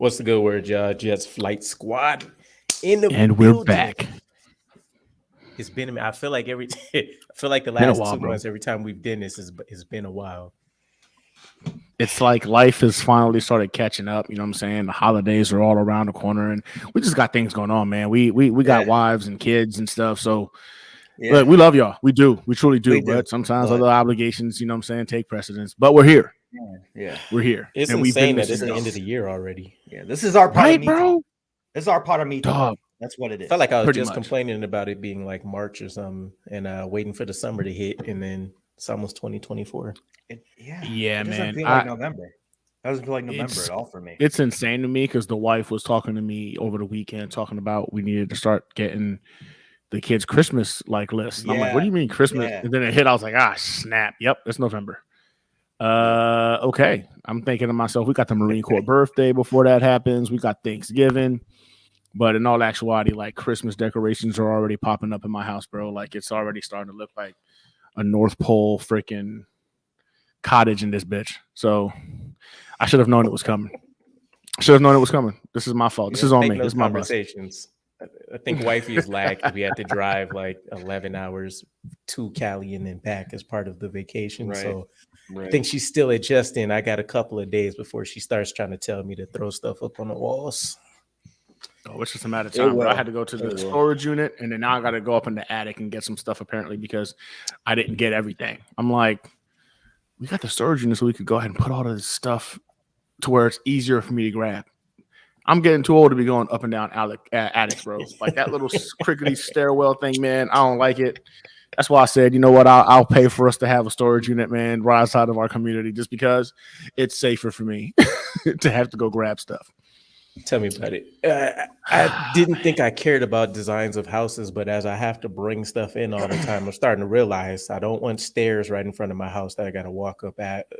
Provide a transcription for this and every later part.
What's the good word, y'all? Jets Flight Squad in the And building. we're back. It's been. I feel like I feel like the Been a last while, 2 bro. months, every time we've done this, it's been a while. It's like life has finally started catching up. You know what I'm saying? The holidays are all around the corner, and we just got things going on, man. We got wives and kids and stuff. So look, we love y'all. We do. We truly do. But sometimes other obligations, you know what I'm saying, take precedence. But we're here. Yeah. We're here. It's and insane we've that been it's the end of the year already. Yeah, this is our part right, of me bro. time. This is our part of me time. Dog. That's what it is. I felt like I was Pretty just much. complaining about it being like March or something, and waiting for the summer to hit, and then it's almost 2024. Yeah, it doesn't man. feel like November. It doesn't feel like November at all for me. It's insane to me because the wife was talking to me over the weekend, talking about we needed to start getting the kids' Christmas like list. And I'm like, what do you mean Christmas? Yeah. And then it hit. I was like, snap. Yep, it's November. Okay. I'm thinking to myself, we got the Marine Corps birthday before that happens. We got Thanksgiving. But in all actuality, like Christmas decorations are already popping up in my house, bro. Like it's already starting to look like a North Pole freaking cottage in this bitch. So I should have known it was coming. This is my fault. This is on me. This is my conversations. I think wifey is lagged. We had to drive like 11 hours to Cali and then back as part of the vacation. Right. So I think she's still adjusting. I got a couple of days before she starts trying to tell me to throw stuff up on the walls. Oh, it's just a matter of time. Bro. I had to go to the storage unit, and then now I got to go up in the attic and get some stuff apparently because I didn't get everything. I'm like, we got the storage unit so we could go ahead and put all of this stuff to where it's easier for me to grab. I'm getting too old to be going up and down attics, bro. Like that little crickety stairwell thing, man. I don't like it. That's why I said, you know what? I'll pay for us to have a storage unit, man, right outside of our community, just because it's safer for me to have to go grab stuff. Tell me about it. I didn't think I cared about designs of houses, but as I have to bring stuff in all the time, I'm starting to realize I don't want stairs right in front of my house that I got to walk up at.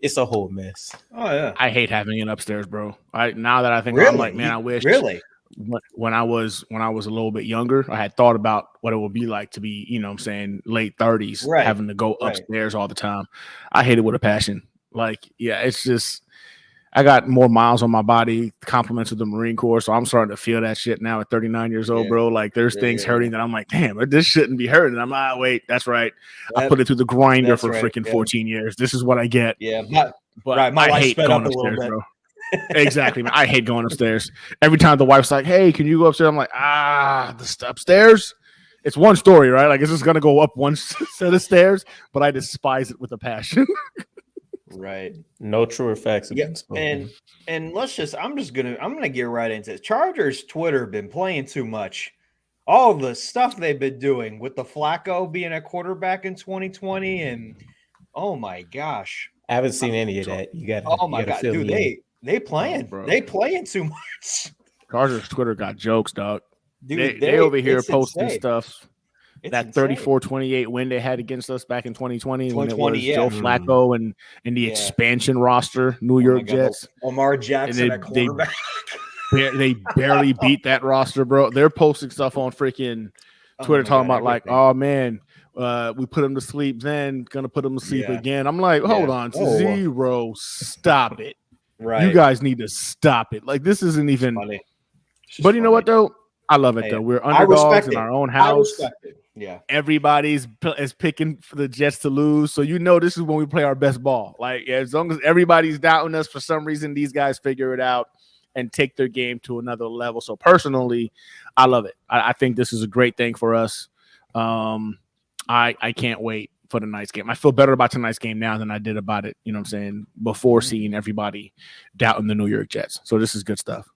It's a whole mess. Oh yeah, I hate having it upstairs, bro. Now that I think, really? I'm like, man, I wish. Really? When I was a little bit younger, I had thought about what it would be like to be, you know what I'm saying, late 30s, having to go upstairs all the time. I hate it with a passion. Like, yeah, it's just, I got more miles on my body, compliments of the Marine Corps, so I'm starting to feel that shit now at 39 years old, bro. Like, there's things hurting that I'm like, damn, this shouldn't be hurting. I'm like, wait, that's right. I put it through the grinder for freaking 14 years. This is what I get. Yeah, but my I hate going upstairs, bro. Exactly, man. I hate going upstairs. Every time the wife's like, hey, can you go upstairs? I'm like, the upstairs? It's one story, right? Like, it's just going to go up one set of stairs, but I despise it with a passion. Right. No truer facts. And I'm gonna get right into it. Chargers Twitter been playing too much. All the stuff they've been doing with the Flacco being a quarterback in 2020, and oh my gosh, I haven't seen any of that. You got. Oh my god, dude, they playing. They playing too much. Chargers Twitter got jokes, dog. Dude, they over here posting insane. stuff. That 34-28 win they had against us back in 2020 when it was Joe Flacco and the expansion roster, New York Jets. Lamar Jackson at quarterback. They barely beat that roster, bro. They're posting stuff on freaking Twitter talking about like, oh man, we put him to sleep then, gonna put him to sleep again. I'm like, hold on, zero, stop it. Right. You guys need to stop it. Like this isn't even funny. But you know what though? I love it though. We're underdogs in our own house. Yeah, everybody's is picking for the Jets to lose, so you know this is when we play our best ball. Like as long as everybody's doubting us for some reason, these guys figure it out and take their game to another level. So personally, I love it. I think this is a great thing for us. I can't wait for tonight's game. I feel better about tonight's game now than I did about it. You know what I'm saying? Before seeing everybody doubting the New York Jets. So this is good stuff.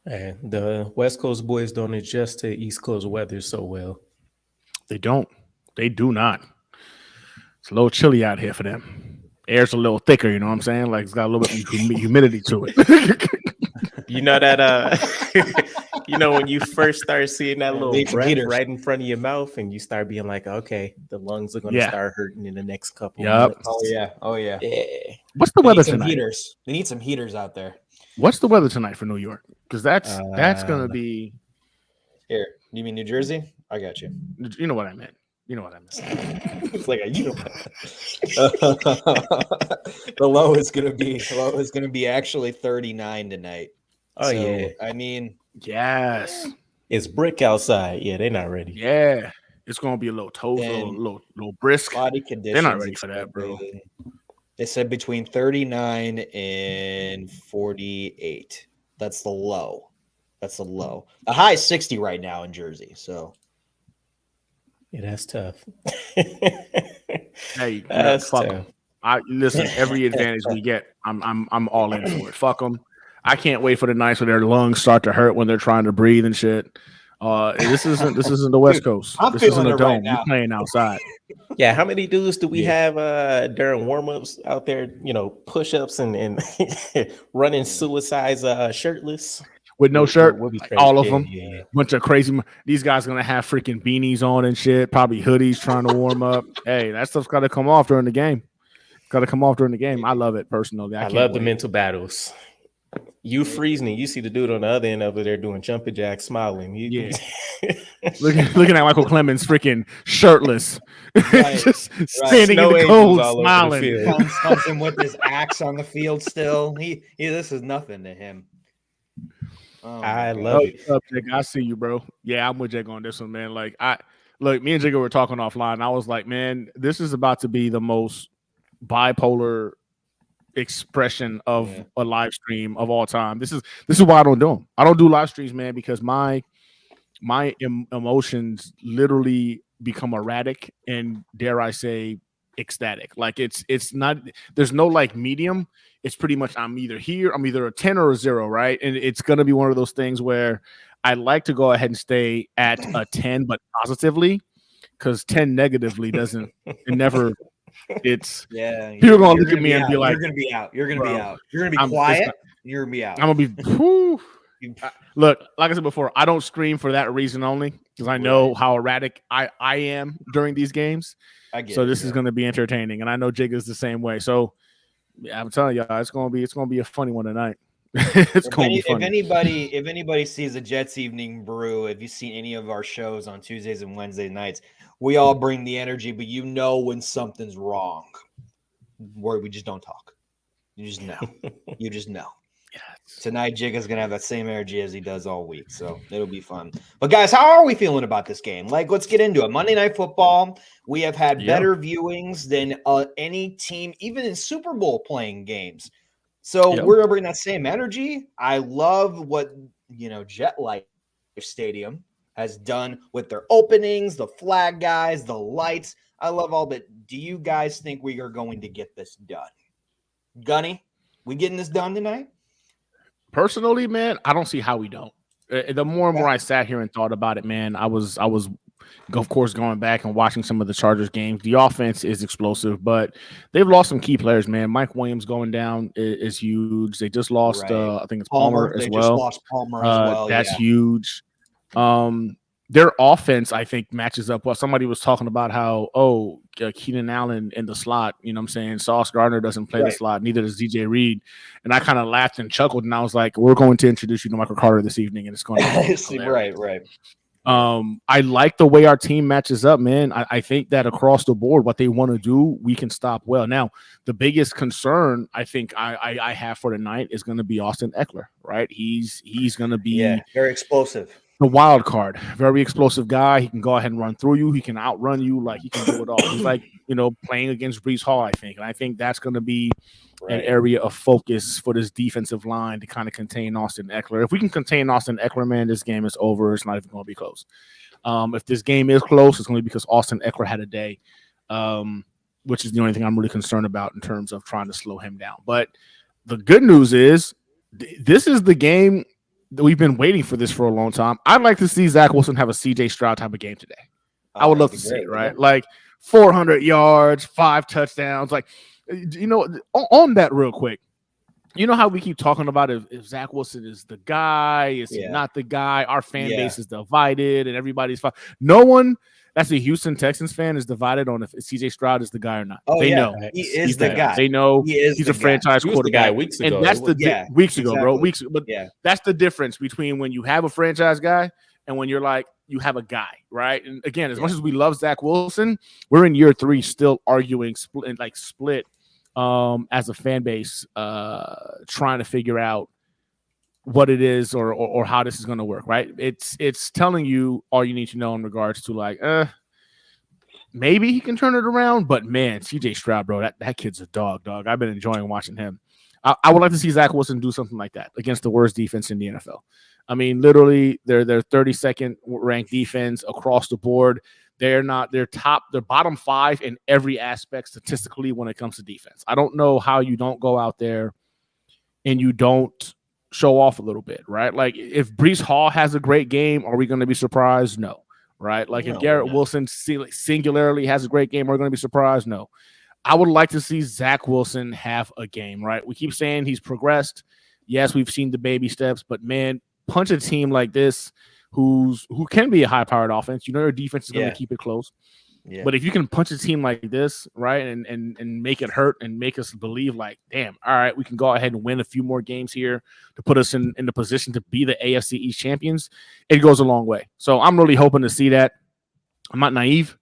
And the West Coast boys don't adjust to East Coast weather so well. They don't. They do not. It's a little chilly out here for them. Air's a little thicker, you know what I'm saying? Like it's got a little bit of humidity to it. You know that you know when you first start seeing that little breath right in front of your mouth and you start being like, okay, the lungs are gonna start hurting in the next couple minutes. Oh yeah. What's the weather tonight? They need some heaters out there. What's the weather tonight for New York? Because that's gonna be here. You mean New Jersey? I got you. You know what I meant. You know what I mean? It's like the low is gonna be actually 39 tonight. Oh, yeah. I mean, yes, it's brick outside. Yeah, they're not ready. yeah, it's gonna be a little toast, little brisk. Body conditions. They're not ready for that, bro. They said between 39 and 48. That's the low. That's the low. The high is 60 right now in Jersey. So yeah, that's tough. Hey, that's fuck tough. them. Listen. Every advantage we get, I'm all in for it. Fuck them. I can't wait for the nights where their lungs start to hurt when they're trying to breathe and shit. This isn't the West Coast. I'm this feeling isn't a it dome. right now. You're playing outside. Yeah, how many dudes do we have during warm-ups out there, push-ups and running suicides shirtless? With no shirt, we'll be all of them. Yeah. Bunch of crazy. These guys gonna have freaking beanies on and shit. Probably hoodies trying to warm up. Hey, that stuff's got to come off during the game. I love it personally. I love the mental battles. You freezing, you see the dude on the other end over there doing jumping jacks, smiling. looking at Michael Clemens freaking shirtless, Right. just standing in the cold, smiling. Comes in with his axe on the field still. He this is nothing to him. Oh, I love it. Up, Jake? I see you, bro. Yeah, I'm with Jake on this one, man. Like, me and Jake were talking offline. I was like, man, this is about to be the most bipolar expression of a live stream of all time. This is why I don't do them. I don't do live streams, man, because my emotions literally become erratic and, dare I say, ecstatic. Like it's not. There's no like medium. It's pretty much I'm either here, I'm either a 10 or a 0, right? And it's gonna be one of those things where I like to go ahead and stay at a 10, but positively, because 10 negatively doesn't. It never. It's people are gonna look at me and be like, "You're gonna be out. You're gonna be out. You're gonna be quiet. You're gonna be out. I'm gonna be." Whew. Look, like I said before, I don't scream for that reason only because I know how erratic I am during these games. So this is gonna be entertaining, and I know Jig is the same way. So I'm telling y'all, it's gonna be a funny one tonight. It's gonna be funny. If anybody sees a Jets Evening Brew, if you've seen any of our shows on Tuesdays and Wednesday nights, we all bring the energy, but you know when something's wrong, where we just don't talk. You just know. You just know. Yes. Tonight, Jig is gonna have that same energy as he does all week, so it'll be fun. But guys, how are we feeling about this game? Like, let's get into it. Monday Night Football. We have had better viewings than any team, even in Super Bowl playing games. So we're gonna bring that same energy. I love what Jet Life Stadium has done with their openings, the flag guys, the lights. I love all that. Do you guys think we are going to get this done? Gunny, we getting this done tonight? Personally, man, I don't see how we don't. The more and more I sat here and thought about it, man, I was of course going back and watching some of the Chargers games. The offense is explosive, but they've lost some key players, man. Mike Williams going down is huge. They just lost I think it's Palmer as well. Just lost Palmer as well. That's huge. Their offense, I think, matches up well. Somebody was talking about how, Keenan Allen in the slot, you know what I'm saying? Sauce Gardner doesn't play the slot, neither does DJ Reed. And I kind of laughed and chuckled, and I was like, we're going to introduce you to Michael Carter this evening, and it's going to be right. I like the way our team matches up, man. I think that across the board, what they want to do, we can stop well. Now, the biggest concern I think I have for tonight is going to be Austin Eckler, right? He's going to be very explosive. The wild card, very explosive guy. He can go ahead and run through you. He can outrun you. Like, he can do it all. He's like, playing against Breece Hall, I think. And I think that's going to be an area of focus for this defensive line to kind of contain Austin Eckler. If we can contain Austin Eckler, man, this game is over. It's not even going to be close. If this game is close, it's going to be because Austin Eckler had a day, which is the only thing I'm really concerned about in terms of trying to slow him down. But the good news is this is the game – we've been waiting for this for a long time. I'd like to see Zach Wilson have a CJ Stroud type of game today. I would love to see it, right? Like 400 yards, 5 touchdowns. Like, on that real quick, you know how we keep talking about if Zach Wilson is the guy, is he not the guy? Our fan base is divided and everybody's fine. No one that's a Houston Texans fan is divided on if CJ Stroud is the guy or not. They know he's the guy. They know he's a franchise quarterback. Weeks ago. And that's weeks ago, bro. But that's the difference between when you have a franchise guy and when you're like, you have a guy, right? And again, as much as we love Zach Wilson, we're in year 3 still arguing split as a fan base, trying to figure out what it is or how this is going to work, right? It's telling you all you need to know in regards to like, maybe he can turn it around, but man, CJ Stroud, bro, that kid's a dog. I've been enjoying watching him. I would like to see Zach Wilson do something like that against the worst defense in the NFL. I mean, literally, they're 32nd ranked defense across the board. They're bottom 5 in every aspect statistically when it comes to defense. I don't know how you don't go out there and you don't show off a little bit, right? Like if Breece Hall has a great game, are we going to be surprised? No, right? Like if Garrett Wilson singularly has a great game, are we going to be surprised? No. I would like to see Zach Wilson have a game, right? We keep saying he's progressed. Yes, we've seen the baby steps, but man, punch a team like this who can be a high-powered offense. You know your defense is going to keep it close. Yeah. But if you can punch a team like this, right, and make it hurt and make us believe like, damn, all right, we can go ahead and win a few more games here to put us in the position to be the AFC East champions, it goes a long way. So I'm really hoping to see that. I'm not naive.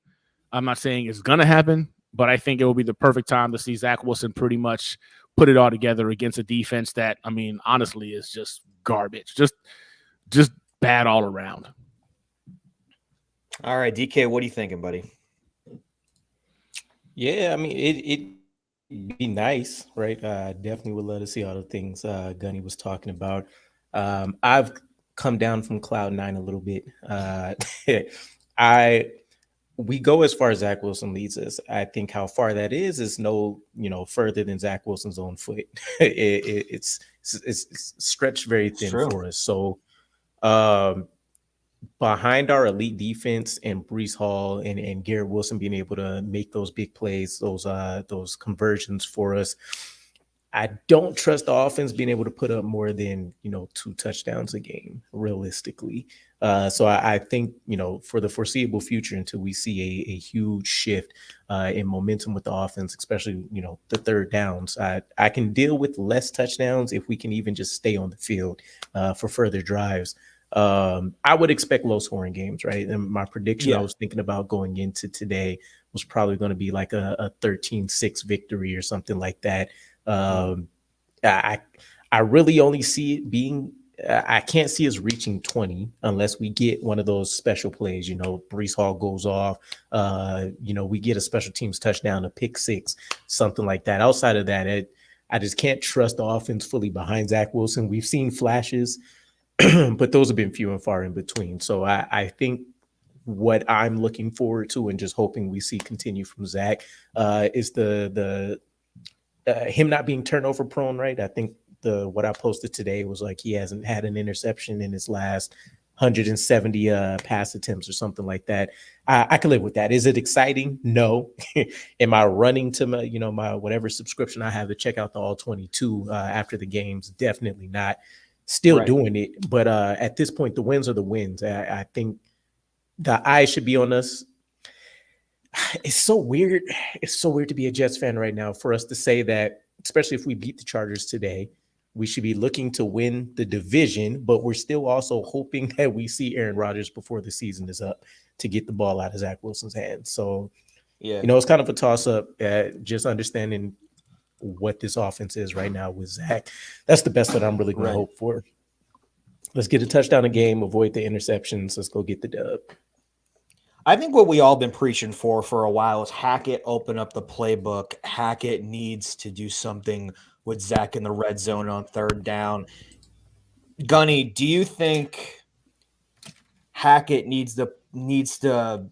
I'm not saying it's going to happen, but I think it will be the perfect time to see Zach Wilson pretty much put it all together against a defense that, I mean, honestly is just garbage. Just bad all around. All right, DK, what are you thinking, buddy? Yeah, I mean, it'd be nice, right? Definitely would love to see all the things Gunny was talking about. I've come down from cloud 9 a little bit. We go as far as Zach Wilson leads us. I think how far that is no, further than Zach Wilson's own foot. It's stretched very thin for us. So behind our elite defense and Breece Hall and Garrett Wilson being able to make those big plays, those conversions for us, I don't trust the offense being able to put up more than 2 touchdowns a game realistically. So I think for the foreseeable future, until we see a huge shift in momentum with the offense, especially the third downs, I can deal with less touchdowns if we can even just stay on the field for further drives. I would expect low scoring games, right? And my prediction I was thinking about going into today was probably going to be like a 13-6 victory or something like that. I really only see it being, I can't see us reaching 20 unless we get one of those special plays, Breece Hall goes off, we get a special teams touchdown, a pick 6, something like that. Outside of that, I just can't trust the offense fully behind Zach Wilson. We've seen flashes, but those have been few and far in between. So I think what I'm looking forward to and just hoping we see continue from Zach is the him not being turnover prone, right? I think what I posted today was like he hasn't had an interception in his last 170 pass attempts or something like that. I can live with that. Is it exciting? No. Am I running to my my whatever subscription I have to check out the all 22 after the games? Definitely not. Still doing it, but at this point, the wins are the wins. I think the eye should be on us. It's so weird. It's so weird to be a Jets fan right now, for us to say that, especially if we beat the Chargers today, we should be looking to win the division, but we're still also hoping that we see Aaron Rodgers before the season is up to get the ball out of Zach Wilson's hands. So, it's kind of a toss-up, just understanding what this offense is right now with Zach. That's the best that I'm really going to hope for. Let's get a touchdown a game, avoid the interceptions. Let's go get the dub. I think what we all been preaching for a while is Hackett open up the playbook. Hackett needs to do something with Zach in the red zone on third down. Gunny, do you think Hackett needs to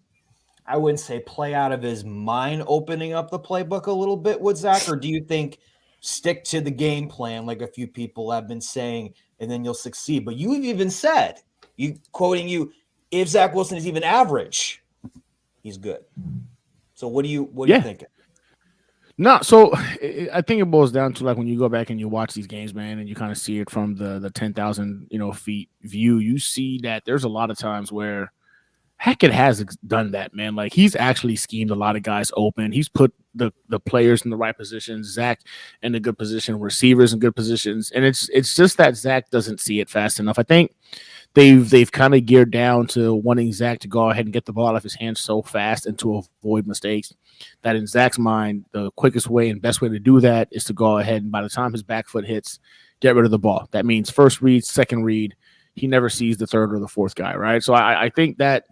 I wouldn't say play out of his mind opening up the playbook a little bit with Zach, or do you think stick to the game plan like a few people have been saying and then you'll succeed? But you've even said, if Zach Wilson is even average, he's good. So what are you thinking? No, so I think it boils down to like when you go back and you watch these games, man, and you kind of see it from the 10,000 feet view, you see that there's a lot of times where Hackett has done that, man. Like, he's actually schemed a lot of guys open. He's put the players in the right positions, Zach in a good position, receivers in good positions, and it's just that Zach doesn't see it fast enough. I think they've kind of geared down to wanting Zach to go ahead and get the ball out of his hands so fast and to avoid mistakes that in Zach's mind, the quickest way and best way to do that is to go ahead and by the time his back foot hits, get rid of the ball. That means first read, second read. He never sees the third or the fourth guy, right? So I think that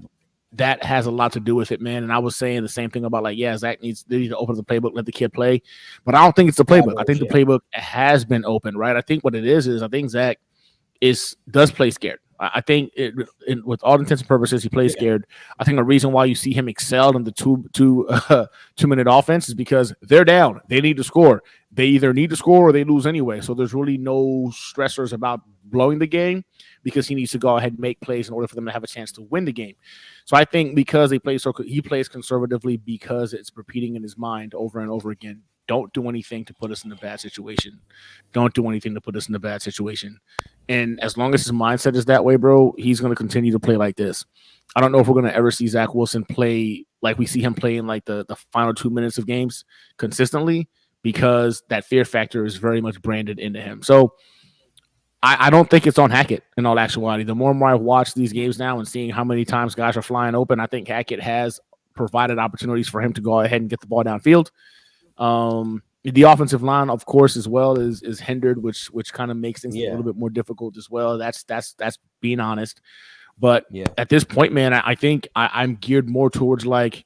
has a lot to do with it, man. And I was saying the same thing about like, yeah, Zach they need to open the playbook, let the kid play. But I don't think it's the playbook. I think the playbook has been open, right? I think what it is I think Zach does play scared. I think with all intents and purposes, he plays scared. I think the reason why you see him excel in the two-minute offense is because they're down. They need to score. They either need to score or they lose anyway. So there's really no stressors about blowing the game because he needs to go ahead and make plays in order for them to have a chance to win the game. So I think because he plays conservatively because it's repeating in his mind over and over again. Don't do anything to put us in a bad situation. Don't do anything to put us in a bad situation. And as long as his mindset is that way, bro, he's going to continue to play like this. I don't know if we're going to ever see Zach Wilson play like we see him play in like the final 2 minutes of games consistently because that fear factor is very much branded into him. So I don't think it's on Hackett in all actuality. The more and more I watch these games now and seeing how many times guys are flying open, I think Hackett has provided opportunities for him to go ahead and get the ball downfield. The offensive line, of course, as well is hindered, which kind of makes things a little bit more difficult as well. That's being honest. But at this point, man, I think I'm geared more towards like,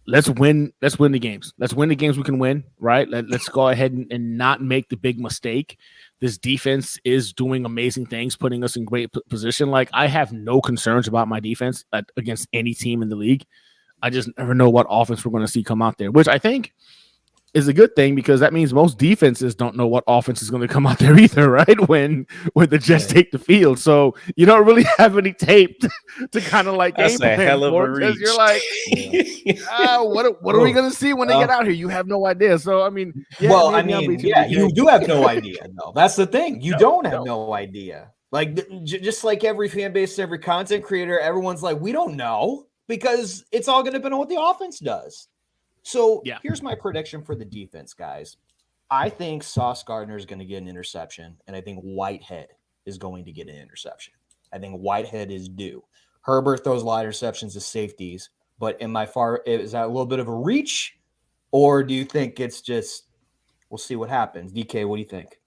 let's win the games. Let's win the games we can win, right? Let's go ahead and not make the big mistake. This defense is doing amazing things, putting us in great position. Like, I have no concerns about my defense against any team in the league. I just never know what offense we're going to see come out there, which I think is a good thing because that means most defenses don't know what offense is going to come out there either, right? When the Jets take the field. So you don't really have any tape to kind of like that's game a hell of a reach. You're like, what are we going to see when they get out here? You have no idea. So, I mean, you do have no idea. No, that's the thing. You don't have no idea. Like, just like every fan base, every content creator, everyone's like, we don't know because it's all going to depend on what the offense does. So here's my prediction for the defense, guys. I think Sauce Gardner is going to get an interception, and I think Whitehead is going to get an interception. I think Whitehead is due. Herbert throws a lot of interceptions to safeties, but is that a little bit of a reach, or do you think it's just we'll see what happens? DK, what do you think?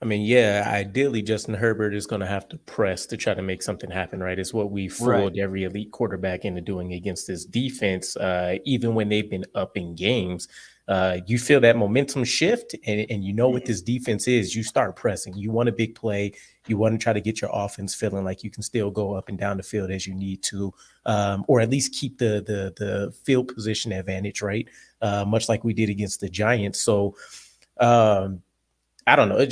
I mean, ideally Justin Herbert is going to have to press to try to make something happen, right? It's what we fooled every elite quarterback into doing against this defense. Even when they've been up in games, you feel that momentum shift and you know what this defense is. You start pressing. You want a big play. You want to try to get your offense feeling like you can still go up and down the field as you need to, or at least keep the field position advantage, right? Much like we did against the Giants. So, I don't know.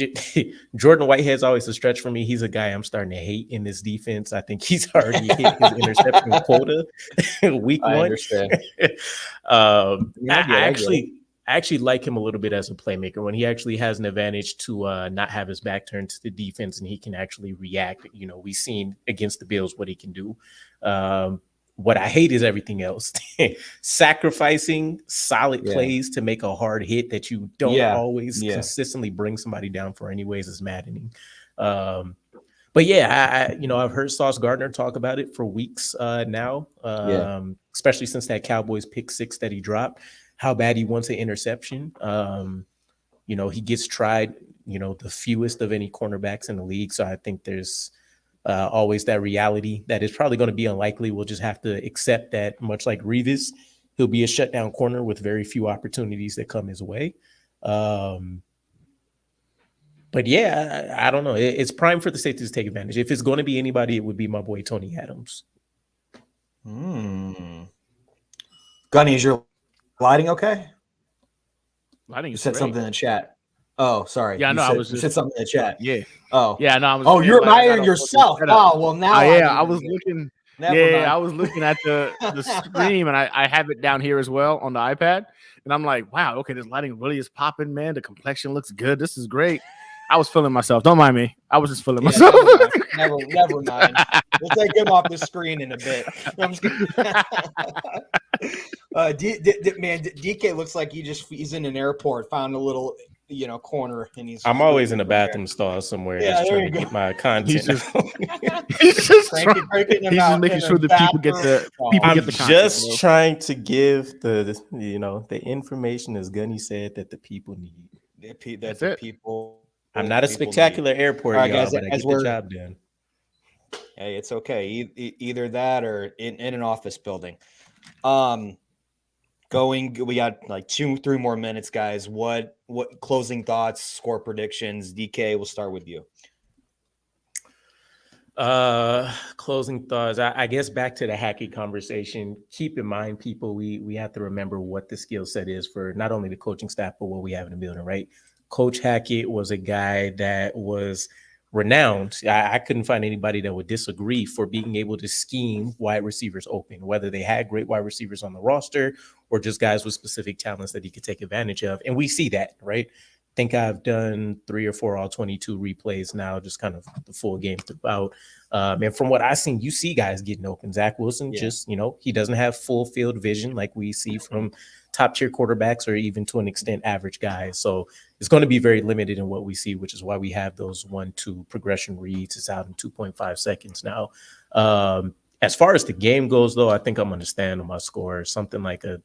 Jordan Whitehead's always a stretch for me. He's a guy I'm starting to hate in this defense. I think he's already hit his interception quota week one. I understand. I actually like him a little bit as a playmaker when he actually has an advantage to not have his back turned to the defense and he can actually react. You know, we've seen against the Bills what he can do. What I hate is everything else. Sacrificing solid plays to make a hard hit that you don't always consistently bring somebody down for anyways is maddening. But I've heard Sauce Gardner talk about it for weeks now, especially since that Cowboys pick 6 that he dropped, how bad he wants an interception. He gets tried, the fewest of any cornerbacks in the league. So I think there's always that reality that is probably going to be unlikely. We'll just have to accept that, much like Revis, he'll be a shutdown corner with very few opportunities that come his way. But I don't know. It's prime for the safeties to take advantage. If it's going to be anybody, it would be my boy Tony Adams. Gunny, is your lighting okay? Lighting is you said great. something in the chat. Oh, sorry. Yeah, you said something in the chat. Yeah. Oh. Yeah, no, I was. Oh, you're admiring yourself. Oh, well, now. I was looking. I was looking at the stream, and I have it down here as well on the iPad. And I'm like, wow, okay, this lighting really is popping, man. The complexion looks good. This is great. I was feeling myself. Don't mind me. I was just feeling myself. Never mind. We'll take him off the screen in a bit. I'm just kidding. Man, DK looks like he's in an airport, found a little corner, and I'm always in a bathroom stall somewhere. Yeah, just trying to get my content. He's just making sure that people get the I'm content, just trying to give the information, as Gunny said, that the people need. That's it. People. I'm not a spectacular airport, right, y'all, guys, but I get the job done. Hey, it's okay. Either that or in an office building. We got like 2-3 more minutes, guys. What closing thoughts, score predictions? DK, we'll start with you. Closing thoughts. I guess back to the Hackett conversation. Keep in mind, people, we have to remember what the skill set is for not only the coaching staff, but what we have in the building, right? Coach Hackett was a guy that was renowned. I couldn't find anybody that would disagree for being able to scheme wide receivers open, whether they had great wide receivers on the roster or just guys with specific talents that he could take advantage of. And we see that, right? I think I've done 3 or 4 all 22 replays now, just kind of the full game throughout. And from what I've seen, you see guys getting open. Zach Wilson, just, he doesn't have full field vision like we see from top tier quarterbacks or even to an extent average guys. So it's going to be very limited in what we see, which is why we have those 1-2 progression reads. It's out in 2.5 seconds now. As far as the game goes, though, I think I'm going to stand on my score, something like a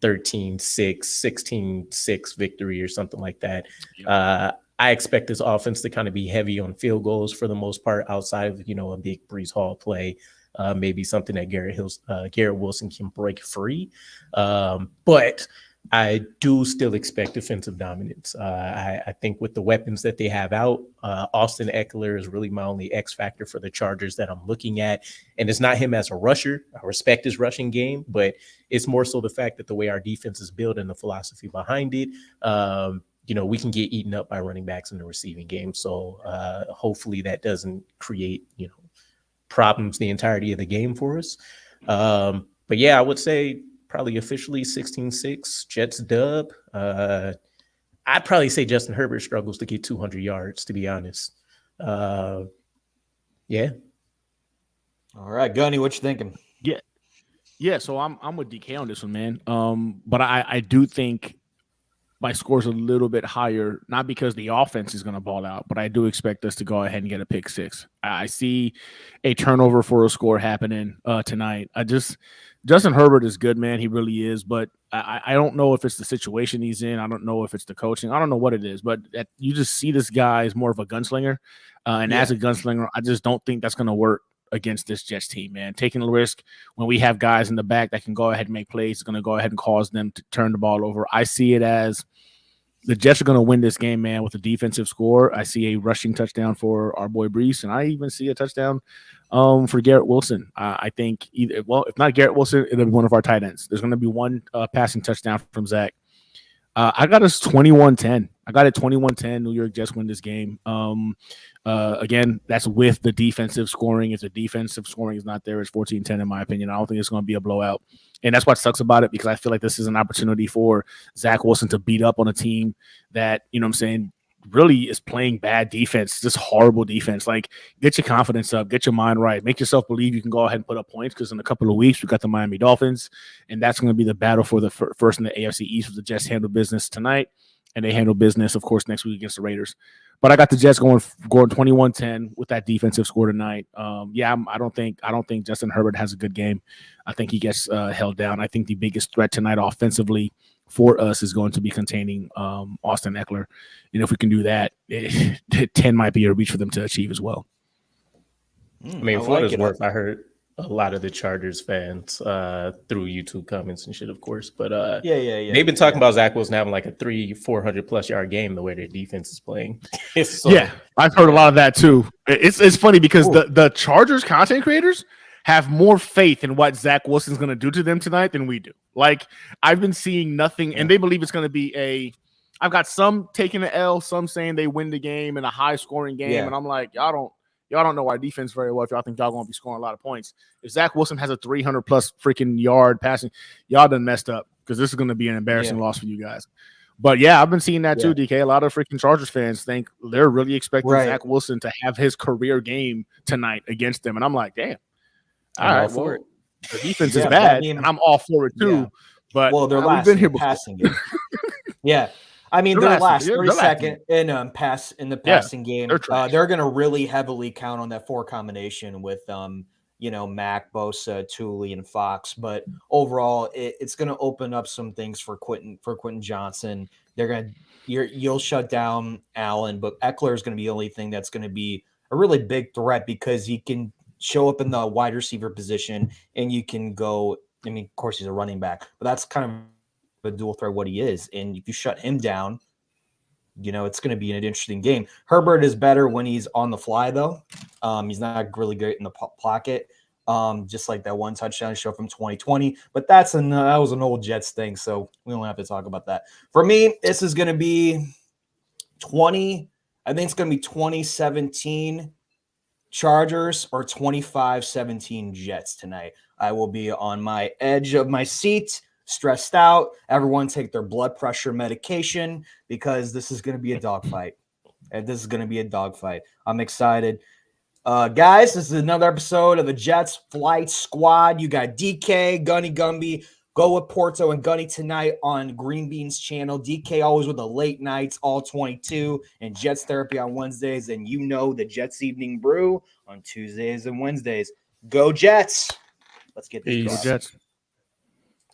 13-6, 16-6 victory or something like that. I expect this offense to kind of be heavy on field goals for the most part, outside of, a big Breece Hall play. Maybe something that Garrett Wilson can break free. But I do still expect defensive dominance. I think with the weapons that they have out, Austin Eckler is really my only X factor for the Chargers that I'm looking at. And it's not him as a rusher. I respect his rushing game, but it's more so the fact that the way our defense is built and the philosophy behind it, we can get eaten up by running backs in the receiving game. So hopefully that doesn't create, problems the entirety of the game for us. But yeah, I would say probably officially 16-6 Jets dub. I'd probably say Justin Herbert struggles to get 200 yards, to be honest. Yeah. All right, Gunny, what you thinking? Yeah. So I'm with DK on this one, man. But I do think my score's a little bit higher, not because the offense is going to ball out, but I do expect us to go ahead and get a pick six. I see a turnover for a score happening tonight. Justin Herbert is good, man. He really is, but I don't know if it's the situation he's in. I don't know if it's the coaching. I don't know what it is, but you just see this guy as more of a gunslinger. As a gunslinger, I just don't think that's going to work against this Jets team, man. Taking a risk when we have guys in the back that can go ahead and make plays, is going to go ahead and cause them to turn the ball over. I see it as the Jets are going to win this game, man, with a defensive score. I see a rushing touchdown for our boy Breece, and I even see a touchdown for Garrett Wilson. I think if not Garrett Wilson, it'll be one of our tight ends. There's going to be one passing touchdown from Zach. I got us 21-10. I got it 21-10. New York Jets win this game. Again, that's with the defensive scoring. If the defensive scoring is not there, it's 14-10 in my opinion. I don't think it's going to be a blowout. And that's what sucks about it, because I feel like this is an opportunity for Zach Wilson to beat up on a team that, really is playing bad defense, just horrible defense. Like, get your confidence up, get your mind right, make yourself believe you can go ahead and put up points, because in a couple of weeks we got the Miami Dolphins, and that's going to be the battle for the first in the AFC East. The Jets handle business tonight, and they handle business, of course, next week against the Raiders. But I got the Jets going 21-10 with that defensive score tonight. I don't think Justin Herbert has a good game. I think he gets held down. I think the biggest threat tonight offensively for us is going to be containing Austin Eckler. And if we can do that, 10 might be a reach for them to achieve as well. For what it's worth, I heard a lot of the Chargers fans through YouTube comments and shit, of course. But they've been talking about Zach Wilson having like a 300-400 plus yard game the way their defense is playing. I've heard a lot of that too. It's funny because the Chargers content creators have more faith in what Zach Wilson's going to do to them tonight than we do. Like, I've been seeing nothing, and they believe it's going to be I've got some taking the L, some saying they win the game in a high-scoring game, and I'm like, y'all don't know our defense very well if y'all think y'all going to be scoring a lot of points. If Zach Wilson has a 300-plus freaking yard passing, y'all done messed up, because this is going to be an embarrassing loss for you guys. But yeah, I've been seeing that too, DK. A lot of freaking Chargers fans think they're really expecting Zach Wilson to have his career game tonight against them. And I'm like, damn. All right, well, the defense is bad, and I'm all for it too. Yeah. But they're last in the passing game. Yeah. I mean, they're last 32nd in the passing game. They're going to really heavily count on that 4 combination with Mac, Bosa, Thule, and Fox. But overall, it's going to open up some things for Quentin Johnson. You'll shut down Allen, but Eckler is going to be the only thing that's going to be a really big threat because he can show up in the wide receiver position and you can go. I mean, of course, he's a running back, but that's kind of a dual threat what he is. And if you shut him down, it's going to be an interesting game. Herbert is better when he's on the fly, though. He's not really great in the pocket, just like that one touchdown show from 2020. But that was an old Jets thing, so we don't have to talk about that. For me, this is going to be 2017 Chargers or 25-17 Jets tonight. I will be on my edge of my seat, stressed out. Everyone take their blood pressure medication because this is going to be a dogfight. I'm excited. Guys, this is another episode of the Jets Flight Squad. You got DK, Gunny Gumby. Go with Porto and Gunny tonight on Green Bean's channel. DK always with the late nights, all 22, and Jets Therapy on Wednesdays. And the Jets Evening Brew on Tuesdays and Wednesdays. Go Jets. Let's get these. Go Jets.